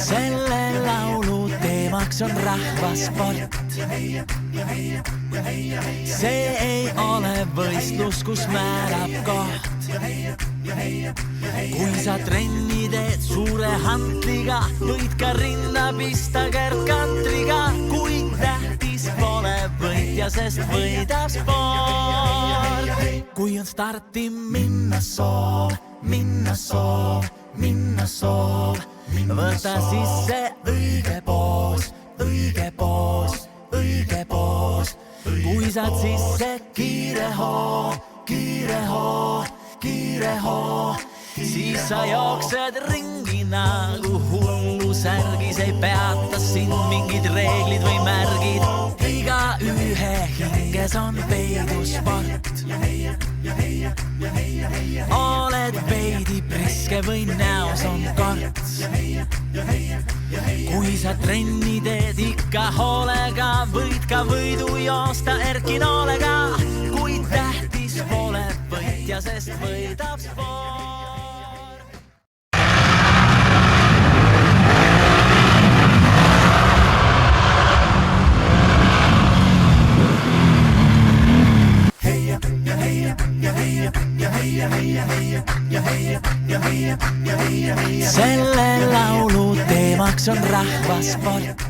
Selle laulu teemaks on rahvasport. See ei ole võistlus, kus määrab koht. Kui sa trenni teed suure hantliga, võid ka rinda pista kergkantriga. Kui tähtis pole võitja, sest võidab sport. Kui on starti minna soov, võta sisse õige poos. Kui saad sisse kiire hoo, siis sa jooksed ringi nagu hullu särgis. Ei peata sind mingid reeglid või märgid. Iga ühe hinges on peidus sport. Oled veidi priske või näos on korts. Kui sa trenni teed ikka hoolega, võid ka võidu joosta Erkinoolega. Kui tähtis pole võitja, sest võidab sport. Selle laulu teemaks on rahvasport.